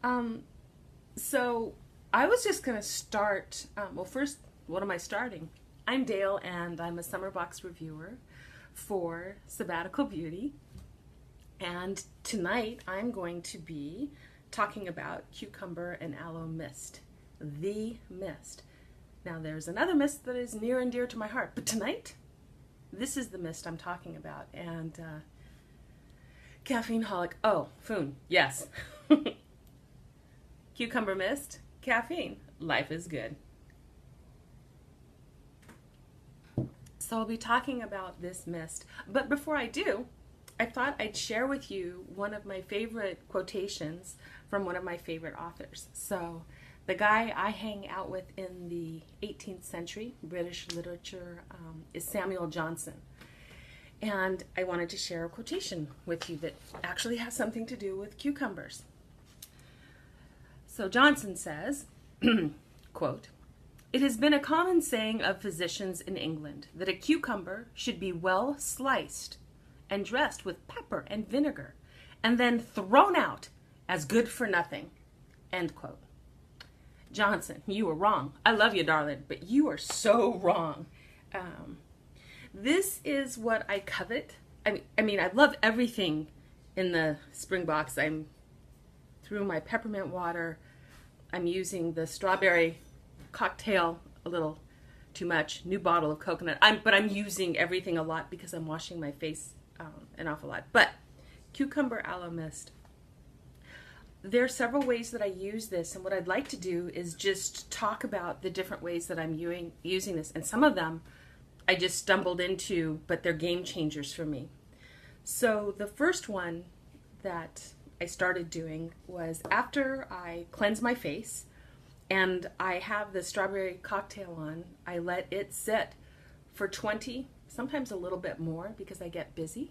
Um, so I was just going to start. Well, first, what am I starting? I'm Dale, and I'm a summer box reviewer for Sabbatical Beauty. And tonight I'm going to be talking about Cucumber and Aloe Mist, the mist. Now, there's another mist that is near and dear to my heart, but tonight, this is the mist I'm talking about. And caffeine holic. Oh, Foon, yes. Cucumber mist, caffeine. Life is good. So I'll be talking about this mist. But before I do, I thought I'd share with you one of my favorite quotations from one of my favorite authors. So the guy I hang out with in the 18th century British literature is Samuel Johnson. And I wanted to share a quotation with you that actually has something to do with cucumbers. So Johnson says, quote, "It has been a common saying of physicians in England that a cucumber should be well sliced and dressed with pepper and vinegar and then thrown out as good for nothing." End quote. Johnson, you were wrong. I love you, darling, but you are so wrong. This is what I covet. I mean, I love everything in the spring box. I'm through my peppermint water. I'm using the strawberry cocktail a little too much. New bottle of coconut. But I'm using everything a lot because I'm washing my face an awful lot. But Cucumber Aloe Mist. There are several ways that I use this, and what I'd like to do is just talk about the different ways that I'm using this. And some of them I just stumbled into, but they're game changers for me. So the first one that I started doing was after I cleanse my face and I have the strawberry cocktail on, I let it sit for 20, sometimes a little bit more because I get busy.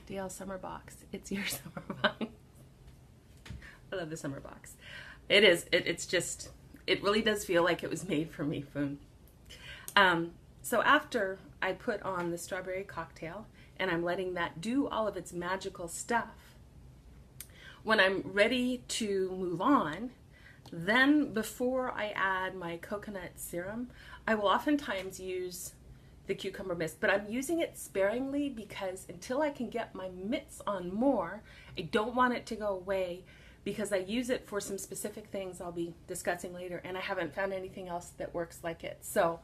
Dale Summer Box, it's your summer box. I love the summer box. It's just, it really does feel like it was made for me, Foon. So after I put on the strawberry cocktail and I'm letting that do all of its magical stuff, when I'm ready to move on, then before I add my coconut serum, I will oftentimes use the cucumber mist, but I'm using it sparingly because until I can get my mitts on more, I don't want it to go away because I use it for some specific things I'll be discussing later, and I haven't found anything else that works like it. So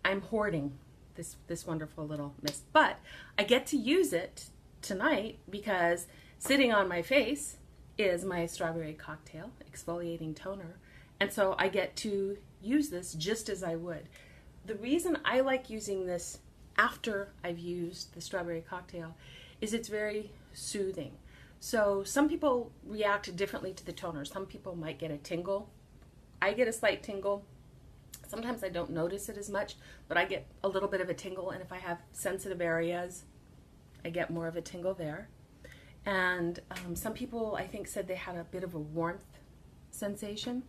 I'm hoarding this wonderful little mist, but I get to use it tonight because sitting on my face is my strawberry cocktail exfoliating toner, and so I get to use this just as I would. The reason I like using this after I've used the strawberry cocktail is it's very soothing. So some people react differently to the toner. Some people might get a tingle. I get a slight tingle. Sometimes I don't notice it as much, but I get a little bit of a tingle, and if I have sensitive areas, I get more of a tingle there. And some people, I think, said they had a bit of a warmth sensation.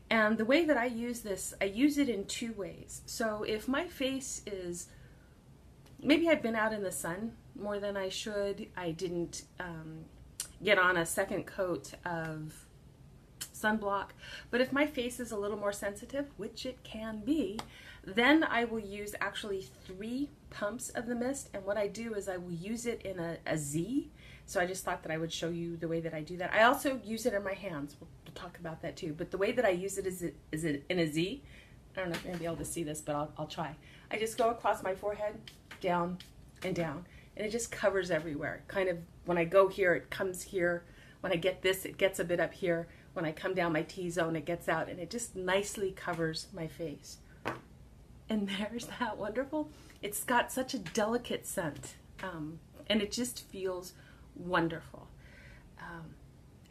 And the way that I use this, I use it in two ways. So if my face is, maybe I've been out in the sun more than I should, I didn't get on a second coat of sunblock, but if my face is a little more sensitive, which it can be, then I will use actually 3 pumps of the mist, and what I do is I will use it in a Z. So I just thought that I would show you the way that I do that. I also use it in my hands. We'll talk about that too. But the way that I use it is in a Z. I don't know if you're going to be able to see this, but I'll try. I just go across my forehead, down and down, and it just covers everywhere. Kind of when I go here, it comes here. When I get this, it gets a bit up here. When I come down my T-zone, it gets out, and it just nicely covers my face. And there's that wonderful. It's got such a delicate scent, and it just feels wonderful.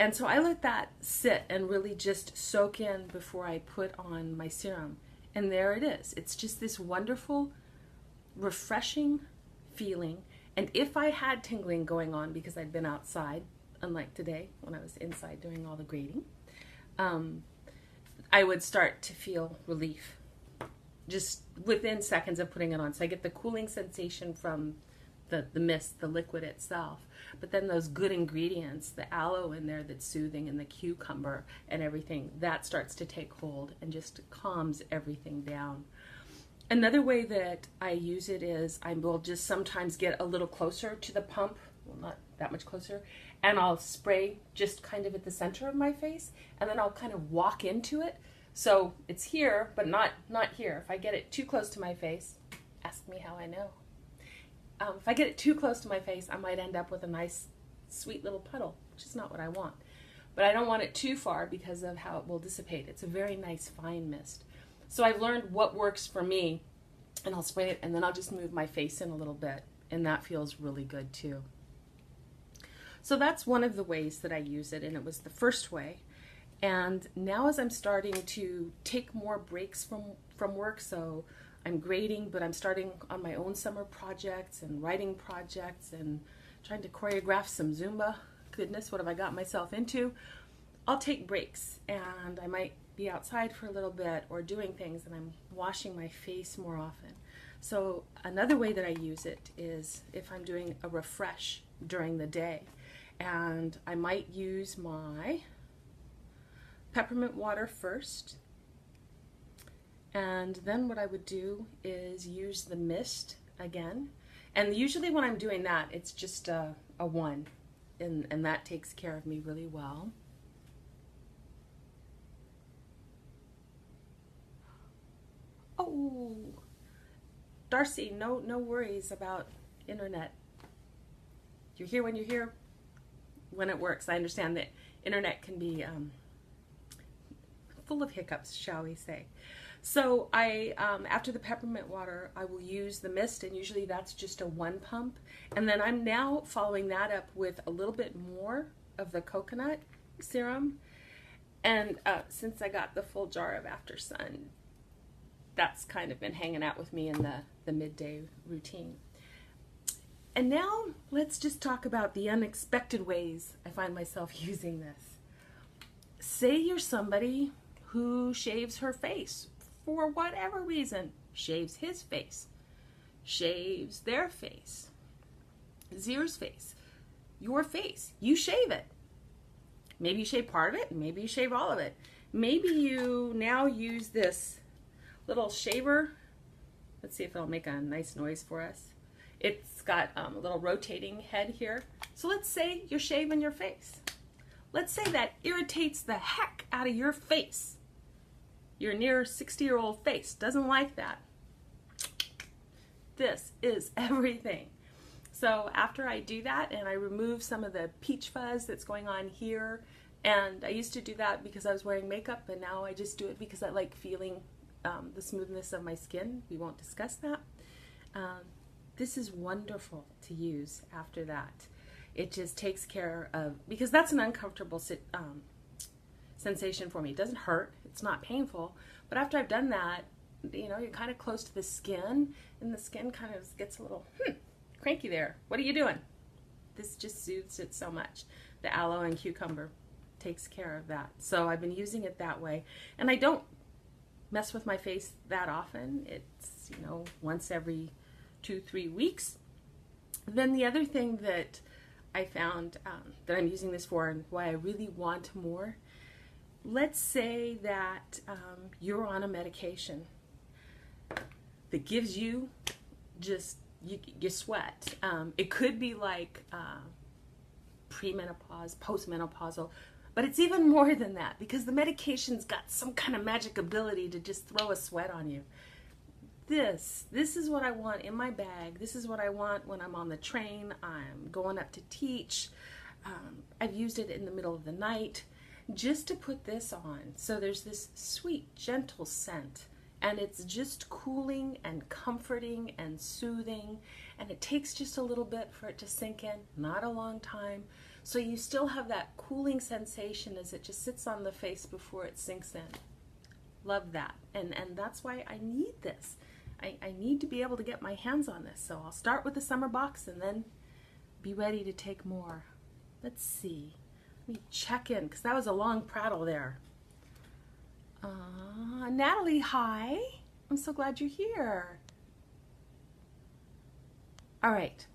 And so I let that sit and really just soak in before I put on my serum. And there it is. It's just this wonderful, refreshing feeling. And if I had tingling going on because I'd been outside, unlike today when I was inside doing all the grading, I would start to feel relief just within seconds of putting it on. So I get the cooling sensation from the mist, the liquid itself. But then those good ingredients, the aloe in there that's soothing, and the cucumber and everything, that starts to take hold and just calms everything down. Another way that I use it is I will just sometimes get a little closer to the pump, well, not that much closer, and I'll spray just kind of at the center of my face, and then I'll kind of walk into it. So it's here, but not here. If I get it too close to my face, ask me how I know. If I get it too close to my face, I might end up with a nice, sweet little puddle, which is not what I want. But I don't want it too far because of how it will dissipate. It's a very nice, fine mist. So I've learned what works for me, and I'll spray it, and then I'll just move my face in a little bit, and that feels really good too. So that's one of the ways that I use it, and it was the first way. And now as I'm starting to take more breaks from work, so I'm grading, but I'm starting on my own summer projects and writing projects and trying to choreograph some Zumba. Goodness, what have I got myself into? I'll take breaks, and I might be outside for a little bit or doing things, and I'm washing my face more often. So another way that I use it is if I'm doing a refresh during the day, and I might use my peppermint water first, and then what I would do is use the mist again. And usually when I'm doing that, it's just a one, and that takes care of me really well. Oh, Darcy, no worries about internet. You're here when you're here, when it works. I understand that internet can be full of hiccups, shall we say. So I, after the peppermint water, I will use the mist, and usually that's just a one pump. And then I'm now following that up with a little bit more of the coconut serum. And since I got the full jar of After Sun, that's kind of been hanging out with me in the midday routine. And now let's just talk about the unexpected ways I find myself using this. Say you're somebody who shaves her face for whatever reason, shaves his face, shaves their face, Zier's face, your face, you shave it. Maybe you shave part of it, maybe you shave all of it. Maybe you now use this little shaver. Let's see if it'll make a nice noise for us. It's got a little rotating head here. So let's say you're shaving your face. Let's say that irritates the heck out of your face. Your near 60-year-old face doesn't like that. This is everything. So after I do that and I remove some of the peach fuzz that's going on here, and I used to do that because I was wearing makeup, and now I just do it because I like feeling the smoothness of my skin. We won't discuss that. This is wonderful to use after that. It just takes care of, because that's an uncomfortable sensation for me. It doesn't hurt, it's not painful, but after I've done that, you know, you're kind of close to the skin, and the skin kind of gets a little cranky there. What are you doing? This just soothes it so much. The aloe and cucumber takes care of that. So I've been using it that way, and I don't mess with my face that often. It's, you know, once every 2-3 weeks. Then the other thing that I found that I'm using this for, and why I really want more, let's say that you're on a medication that gives you just, you sweat. It could be like premenopause, postmenopausal, but it's even more than that, because the medication's got some kind of magic ability to just throw a sweat on you. This is what I want in my bag. This is what I want when I'm on the train, I'm going up to teach. I've used it in the middle of the night just to put this on. So there's this sweet, gentle scent, and it's just cooling and comforting and soothing, and it takes just a little bit for it to sink in, not a long time. So you still have that cooling sensation as it just sits on the face before it sinks in. Love that. And that's why I need this. I need to be able to get my hands on this. So I'll start with the summer box and then be ready to take more. Let's see. Let me check in, because that was a long prattle there. Natalie, hi. I'm so glad you're here. All right.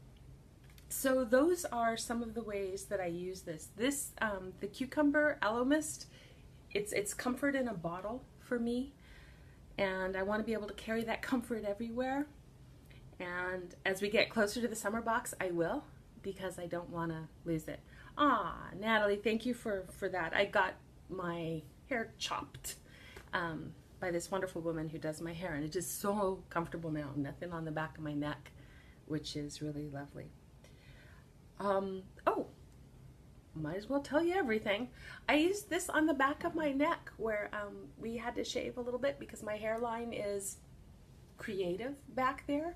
So those are some of the ways that I use this. The Cucumber Aloe Mist, it's comfort in a bottle for me, and I want to be able to carry that comfort everywhere. And as we get closer to the summer box, I will, because I don't want to lose it. Ah, Natalie, thank you for that. I got my hair chopped by this wonderful woman who does my hair, and it's just so comfortable now. Nothing on the back of my neck, which is really lovely. Oh, might as well tell you everything. I used this on the back of my neck where we had to shave a little bit because my hairline is creative back there.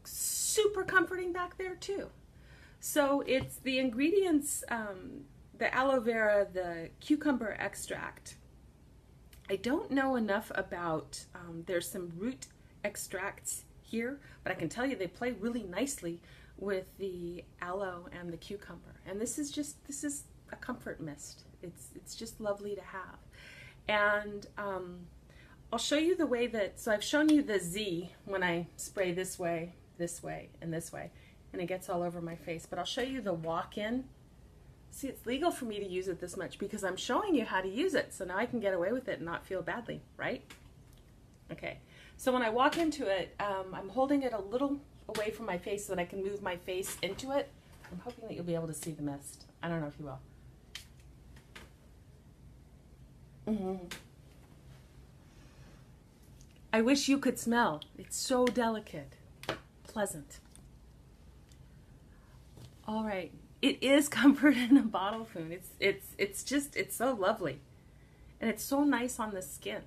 Super comforting back there too. So it's the ingredients, the aloe vera, the cucumber extract. I don't know enough about, there's some root extracts here, but I can tell you they play really nicely with the aloe and the cucumber. And this is a comfort mist. It's just lovely to have. And I'll show you the way that, so I've shown you the Z when I spray this way, and this way, and it gets all over my face. But I'll show you the walk-in. See, it's legal for me to use it this much because I'm showing you how to use it, so now I can get away with it and not feel badly, right? Okay, so when I walk into it, I'm holding it a little away from my face so that I can move my face into it. I'm hoping that you'll be able to see the mist. I don't know if you will. I wish you could smell. It's so delicate, pleasant. All right, it is comfort in a bottle, Foon. It's so lovely, and it's so nice on the skin,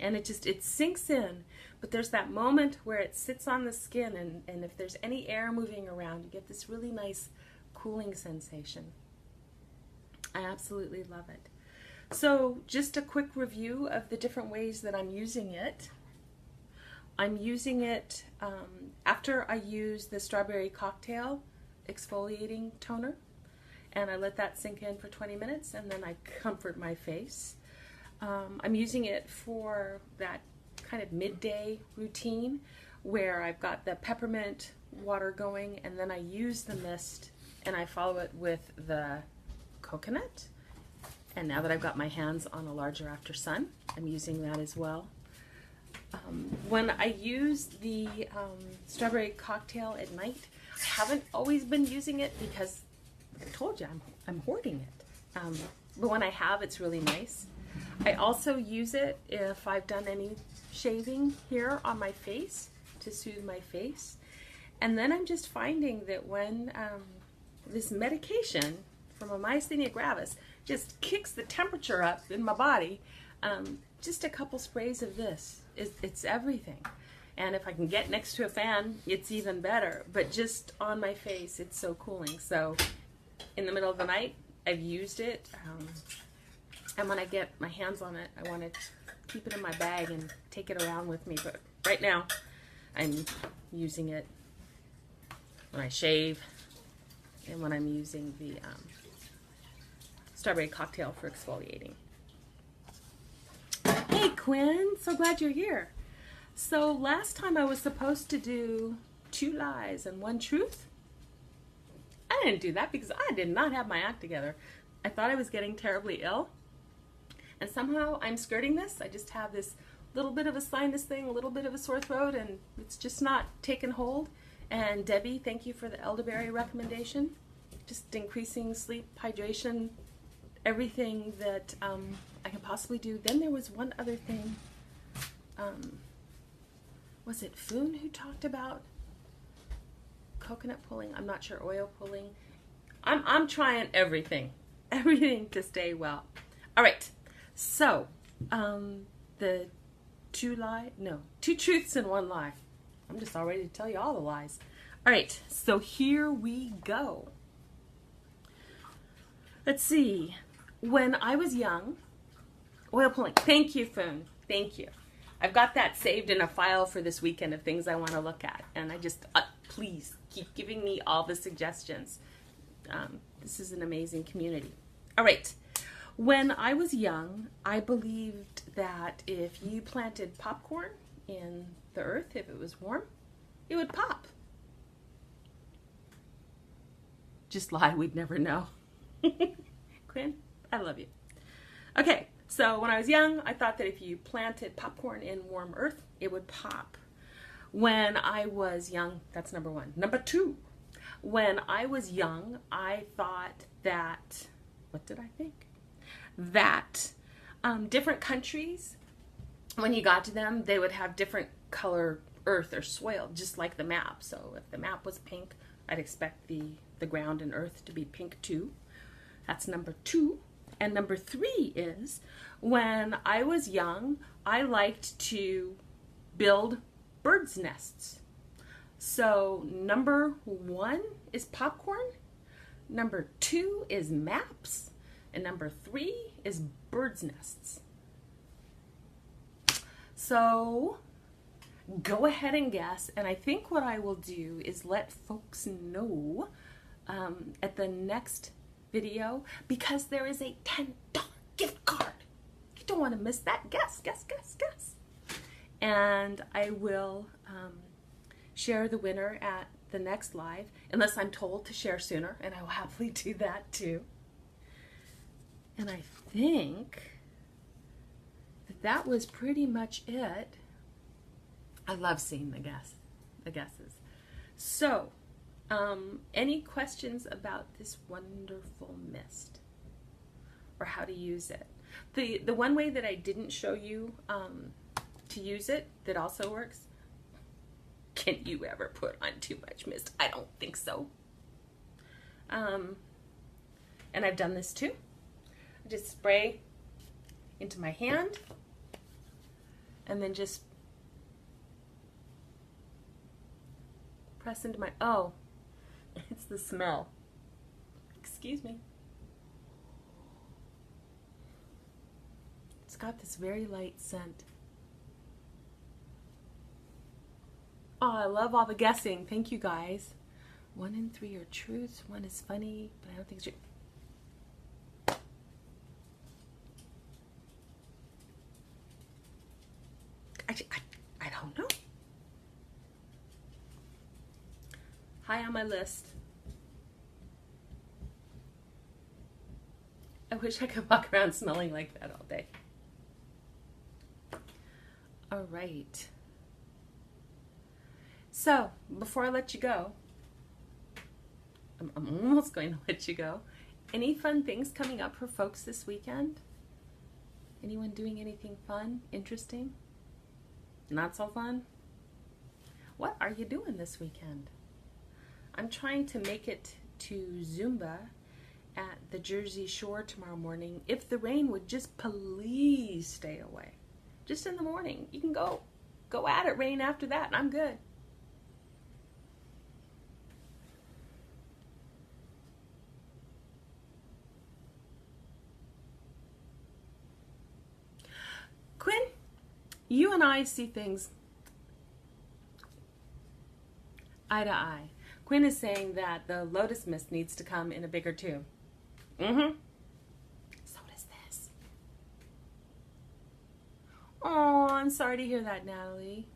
and it sinks in. But there's that moment where it sits on the skin, and if there's any air moving around, you get this really nice cooling sensation. I absolutely love it. So just a quick review of the different ways that I'm using it. I'm using it after I use the strawberry cocktail exfoliating toner, and I let that sink in for 20 minutes, and then I comfort my face. I'm using it for that kind of midday routine where I've got the peppermint water going, and then I use the mist and I follow it with the coconut. And now that I've got my hands on a larger after sun, I'm using that as well. When I use the strawberry cocktail at night, I haven't always been using it because, like I told you, I'm hoarding it. But when I have, it's really nice. I also use it if I've done any shaving here on my face to soothe my face. And then I'm just finding that when this medication from a myasthenia gravis just kicks the temperature up in my body, just a couple sprays of this, it's everything. And if I can get next to a fan, it's even better. But just on my face, it's so cooling. So in the middle of the night, I've used it. And when I get my hands on it, I want to keep it in my bag and take it around with me. But right now, I'm using it when I shave and when I'm using the strawberry cocktail for exfoliating. Hey Quinn, so glad you're here. So last time I was supposed to do 2 lies and 1 truth. I didn't do that because I did not have my act together. I thought I was getting terribly ill. And somehow I'm skirting this. I just have this little bit of a sinus thing, a little bit of a sore throat, and it's just not taken hold. And Debbie, thank you for the elderberry recommendation. Just increasing sleep, hydration, everything that I can possibly do. Then there was one other thing. Was it Foon who talked about coconut pulling? I'm not sure, oil pulling. I'm trying everything to stay well. All right, so the 2 truths and 1 lie. I'm just all ready to tell you all the lies. All right, so here we go. Let's see. When I was young, oil pulling. Thank you, Foon. Thank you. I've got that saved in a file for this weekend of things I want to look at. And I just, please keep giving me all the suggestions. This is an amazing community. All right. When I was young, I believed that if you planted popcorn in the earth, if it was warm, it would pop. just lie, we'd never know. Quinn, I love you. Okay, so when I was young, I thought that if you planted popcorn in warm earth, it would pop. When I was young, that's number one. Number two, when I was young, I thought that, what did I think? That different countries, when you got to them, they would have different color earth or soil, just like the map. So if the map was pink, I'd expect the ground and earth to be pink too. That's number two. And number three is, when I was young, I liked to build birds' nests. So number one is popcorn, number two is maps, and number three is birds' nests. So go ahead and guess, and I think what I will do is let folks know at the next video, because there is a $10 gift card. You don't want to miss that. Guess. And I will share the winner at the next live, unless I'm told to share sooner, and I will happily do that too. And I think that was pretty much it. I love seeing the guesses. So, any questions about this wonderful mist or how to use it? The one way that I didn't show you to use it that also works, can you ever put on too much mist? I don't think so. And I've done this too. I just spray into my hand and then just press into my, oh, it's the smell. Excuse me. It's got this very light scent. Oh, I love all the guessing. Thank you, guys. 1 in 3 are truths. 1 is funny, but I don't think it's true. I don't know. High on my list. I wish I could walk around smelling like that all day. All right. So, before I let you go, I'm almost going to let you go. Any fun things coming up for folks this weekend? Anyone doing anything fun, interesting? Not so fun? What are you doing this weekend? I'm trying to make it to Zumba at the Jersey Shore tomorrow morning. If the rain would just please stay away. Just in the morning. You can go at it, rain after that, and I'm good. Quinn, you and I see things eye to eye. Quinn is saying that the lotus mist needs to come in a bigger tube. So does this. Oh, I'm sorry to hear that, Natalie.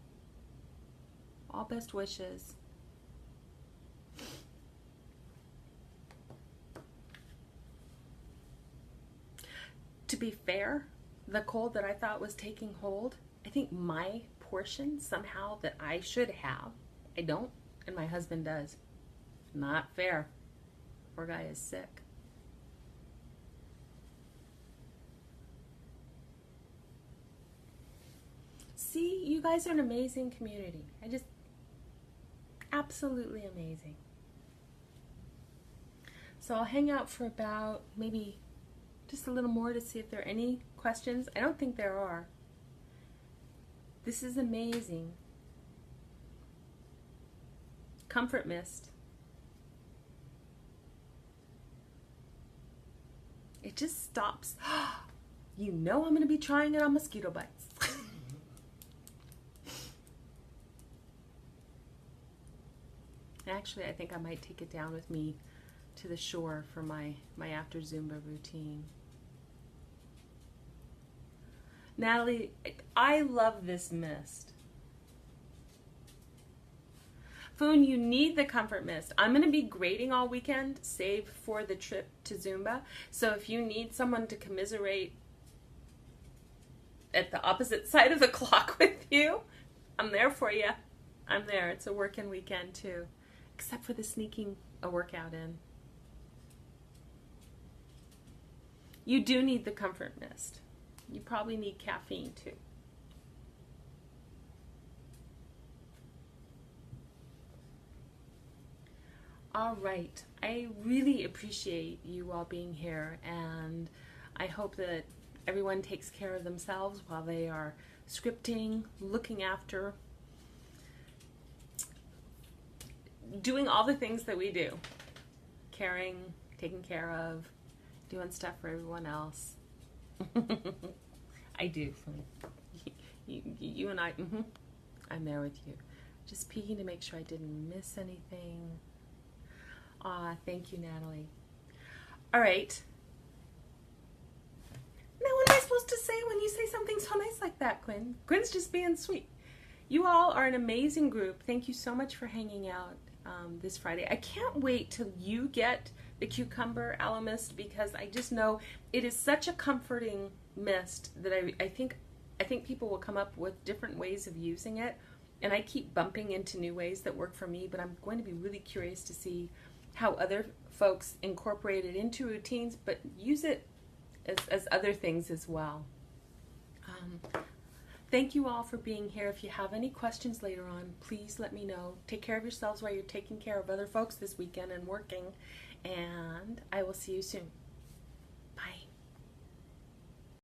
All best wishes. To be fair, the cold that I thought was taking hold, I think my portion somehow that I should have, I don't, and my husband does. Not fair. Poor guy is sick. See, you guys are an amazing community. Absolutely amazing. So I'll hang out for about maybe just a little more to see if there are any questions. I don't think there are. This is amazing. Comfort mist. It just stops. You know I'm going to be trying it on mosquito bites. Actually, I think I might take it down with me to the shore for my after Zumba routine. Natalie, I love this mist. Foon, you need the Comfort Mist. I'm going to be grading all weekend, save for the trip to Zumba. So if you need someone to commiserate at the opposite side of the clock with you, I'm there for you. I'm there. It's a working weekend too, except for the sneaking a workout in. You do need the Comfort Mist. You probably need caffeine too. All right. I really appreciate you all being here, and I hope that everyone takes care of themselves while they are scripting, looking after, doing all the things that we do. Caring, taking care of, doing stuff for everyone else. I do. You and I, I'm there with you. Just peeking to make sure I didn't miss anything. Thank you, Natalie. All right. Now, what am I supposed to say when you say something so nice like that, Quinn? Quinn's just being sweet. You all are an amazing group. Thank you so much for hanging out this Friday. I can't wait till you get the Cucumber Aloe Mist, because I just know it is such a comforting mist that I think people will come up with different ways of using it, and I keep bumping into new ways that work for me, but I'm going to be really curious to see how other folks incorporate it into routines, but use it as other things as well. Thank you all for being here. If you have any questions later on, please let me know. Take care of yourselves while you're taking care of other folks this weekend and working, and I will see you soon.